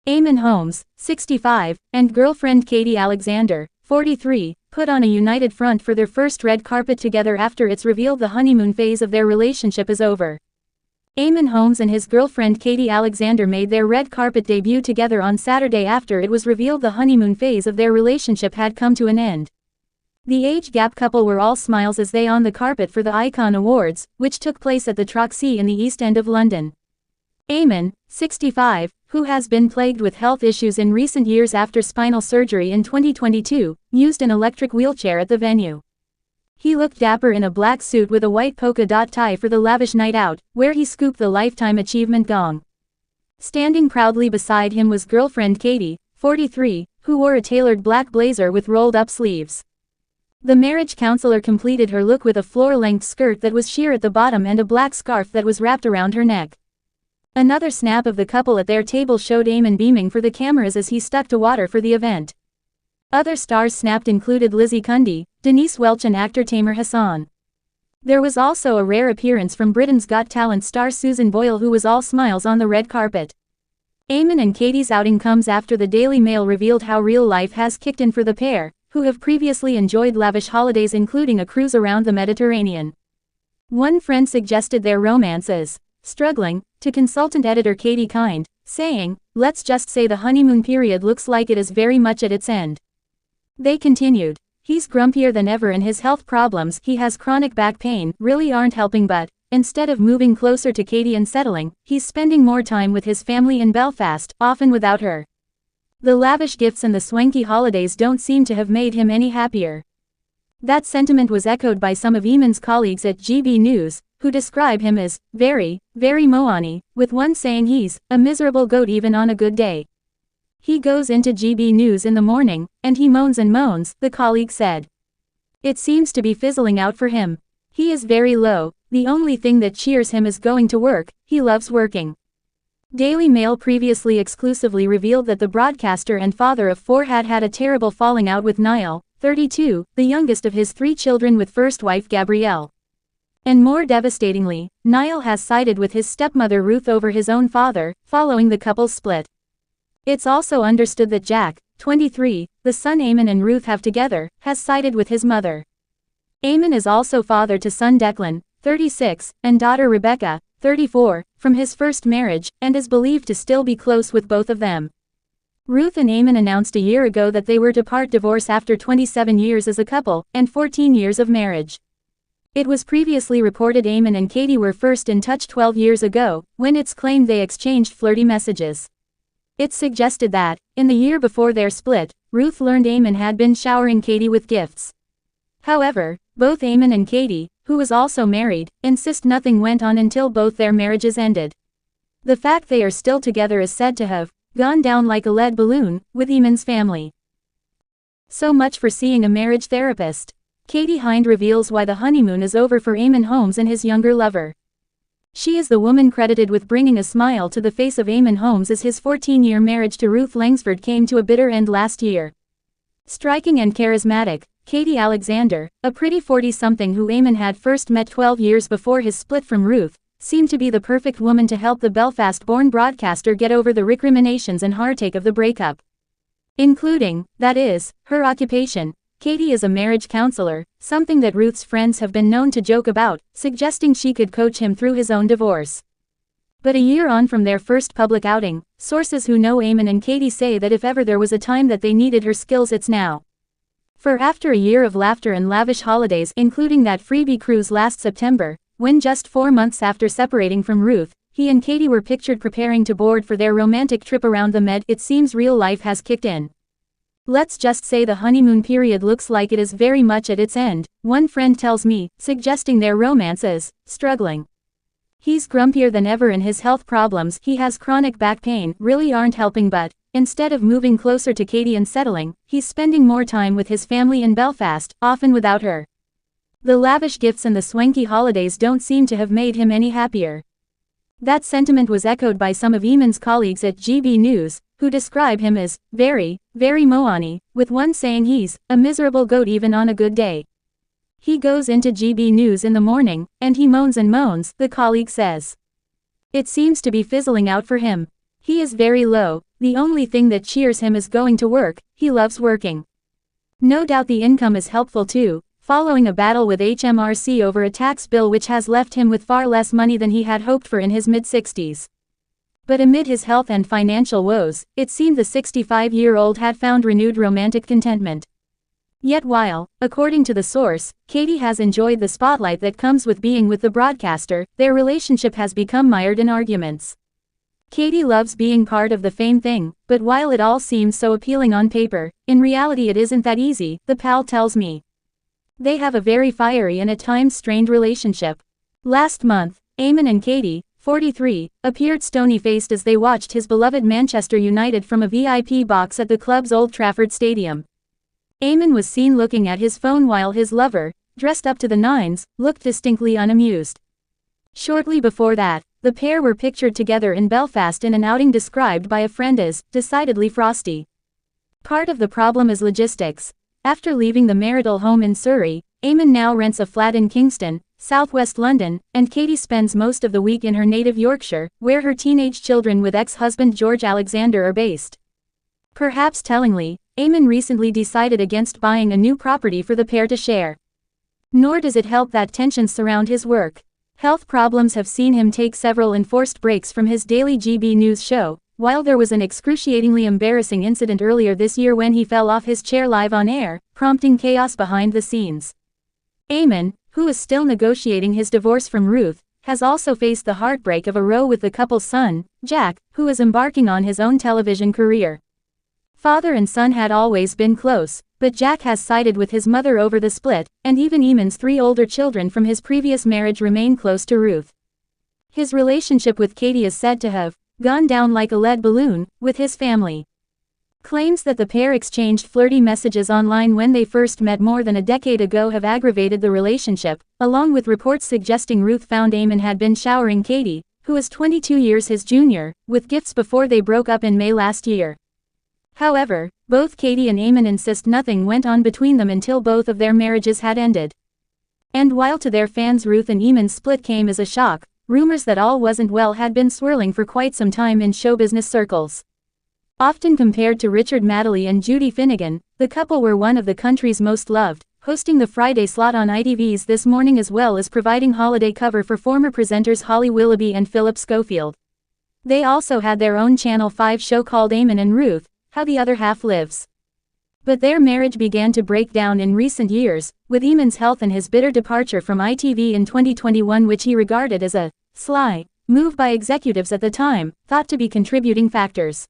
Eamonn Holmes, 65, and girlfriend Katie Alexander, 43, put on a united front for their first red carpet together after it's revealed the honeymoon phase of their relationship is over. Eamonn Holmes and his girlfriend Katie Alexander made their red carpet debut together on Saturday after it was revealed the honeymoon phase of their relationship had come to an end. The age gap couple were all smiles as they on the carpet for the Icon Awards, which took place at the Troxy in the East End of London. Eamonn, 65, who has been plagued with health issues in recent years after spinal surgery in 2022, used an electric wheelchair at the venue. He looked dapper in a black suit with a white polka dot tie for the lavish night out, where he scooped the Lifetime Achievement gong. Standing proudly beside him was girlfriend Katie, 43, who wore a tailored black blazer with rolled-up sleeves. The marriage counselor completed her look with a floor-length skirt that was sheer at the bottom and a black scarf that was wrapped around her neck. Another snap of the couple at their table showed Eamonn beaming for the cameras as he stuck to water for the event. Other stars snapped included Lizzie Cundy, Denise Welch and actor Tamer Hassan. There was also a rare appearance from Britain's Got Talent star Susan Boyle, who was all smiles on the red carpet. Eamonn and Katie's outing comes after the Daily Mail revealed how real life has kicked in for the pair, who have previously enjoyed lavish holidays including a cruise around the Mediterranean. One friend suggested their romance is struggling, to consultant editor Katie Kind, saying, "Let's just say the honeymoon period looks like it is very much at its end." They continued, "He's grumpier than ever and his health problems, he has chronic back pain, really aren't helping, but instead of moving closer to Katie and settling, he's spending more time with his family in Belfast, often without her. The lavish gifts and the swanky holidays don't seem to have made him any happier." That sentiment was echoed by some of Eamonn's colleagues at GB News, who describe him as very moany, with one saying he's a miserable goat even on a good day. "He goes into GB News in the morning, and he moans and moans," the colleague said. "It seems to be fizzling out for him. He is very low, the only thing that cheers him is going to work, he loves working." Daily Mail previously exclusively revealed that the broadcaster and father of four had had a terrible falling out with Niall, 32, the youngest of his three children, with first wife Gabrielle. And more devastatingly, Niall has sided with his stepmother Ruth over his own father, following the couple's split. It's also understood that Jack, 23, the son Eamonn and Ruth have together, has sided with his mother. Eamonn is also father to son Declan, 36, and daughter Rebecca, 34, from his first marriage, and is believed to still be close with both of them. Ruth and Eamonn announced a year ago that they were to part divorce after 27 years as a couple, and 14 years of marriage. It was previously reported Eamonn and Katie were first in touch 12 years ago, when it's claimed they exchanged flirty messages. It's suggested that, in the year before their split, Ruth learned Eamonn had been showering Katie with gifts. However, both Eamonn and Katie, who was also married, insist nothing went on until both their marriages ended. The fact they are still together is said to have gone down like a lead balloon with Eamonn's family. So much for seeing a marriage therapist. Katie Hind reveals why the honeymoon is over for Eamonn Holmes and his younger lover. She is the woman credited with bringing a smile to the face of Eamonn Holmes as his 14-year marriage to Ruth Langsford came to a bitter end last year. Striking and charismatic, Katie Alexander, a pretty 40-something who Eamonn had first met 12 years before his split from Ruth, seemed to be the perfect woman to help the Belfast-born broadcaster get over the recriminations and heartache of the breakup. Including, that is, her occupation. Katie is a marriage counselor, something that Ruth's friends have been known to joke about, suggesting she could coach him through his own divorce. But a year on from their first public outing, sources who know Eamonn and Katie say that if ever there was a time that they needed her skills, it's now. For after a year of laughter and lavish holidays, including that freebie cruise last September, when just 4 months after separating from Ruth, he and Katie were pictured preparing to board for their romantic trip around the Med, it seems real life has kicked in. "Let's just say the honeymoon period looks like it is very much at its end," one friend tells me, suggesting their romance is struggling. "He's grumpier than ever and his health problems, he has chronic back pain, really aren't helping, but instead of moving closer to Katie and settling, he's spending more time with his family in Belfast, often without her. The lavish gifts and the swanky holidays don't seem to have made him any happier." That sentiment was echoed by some of Eamonn's colleagues at GB News, who describe him as very moany, with one saying he's a miserable goat even on a good day. "He goes into GB News in the morning, and he moans and moans," the colleague says. "It seems to be fizzling out for him. He is very low, the only thing that cheers him is going to work, he loves working. No doubt the income is helpful too, following a battle with HMRC over a tax bill which has left him with far less money than he had hoped for in his mid-60s. But amid his health and financial woes, it seemed the 65-year-old had found renewed romantic contentment. Yet while, according to the source, Katie has enjoyed the spotlight that comes with being with the broadcaster, their relationship has become mired in arguments. Katie loves being part of the fame thing, but while it all seems so appealing on paper, in reality it isn't that easy, the pal tells me. They have a very fiery and at times strained relationship. Last month, Eamonn and Katie, 43, appeared stony-faced as they watched his beloved Manchester United from a VIP box at the club's Old Trafford Stadium. Eamonn was seen looking at his phone while his lover, dressed up to the nines, looked distinctly unamused. Shortly before that, the pair were pictured together in Belfast in an outing described by a friend as decidedly frosty. Part of the problem is logistics. After leaving the marital home in Surrey, Eamonn now rents a flat in Kingston, southwest London, and Katie spends most of the week in her native Yorkshire, where her teenage children with ex-husband George Alexander are based. Perhaps tellingly, Eamonn recently decided against buying a new property for the pair to share. Nor does it help that tensions surround his work. Health problems have seen him take several enforced breaks from his daily GB News show, while there was an excruciatingly embarrassing incident earlier this year when he fell off his chair live on air, prompting chaos behind the scenes. Eamonn, who is still negotiating his divorce from Ruth, has also faced the heartbreak of a row with the couple's son, Jack, who is embarking on his own television career. Father and son had always been close, but Jack has sided with his mother over the split, and even Eamonn's 3 older children from his previous marriage remain close to Ruth. His relationship with Katie is said to have gone down like a lead balloon with his family. Claims that the pair exchanged flirty messages online when they first met more than a decade ago have aggravated the relationship, along with reports suggesting Ruth found Eamonn had been showering Katie, who is 22 years his junior, with gifts before they broke up in May last year. However, both Katie and Eamonn insist nothing went on between them until both of their marriages had ended. And while to their fans Ruth and Eamonn's split came as a shock, rumors that all wasn't well had been swirling for quite some time in show business circles. Often compared to Richard Madeley and Judy Finnegan, the couple were one of the country's most loved, hosting the Friday slot on ITV's This Morning as well as providing holiday cover for former presenters Holly Willoughby and Philip Schofield. They also had their own Channel 5 show called Eamonn and Ruth, How the Other Half Lives. But their marriage began to break down in recent years, with Eamonn's health and his bitter departure from ITV in 2021, which he regarded as a sly move by executives at the time, thought to be contributing factors.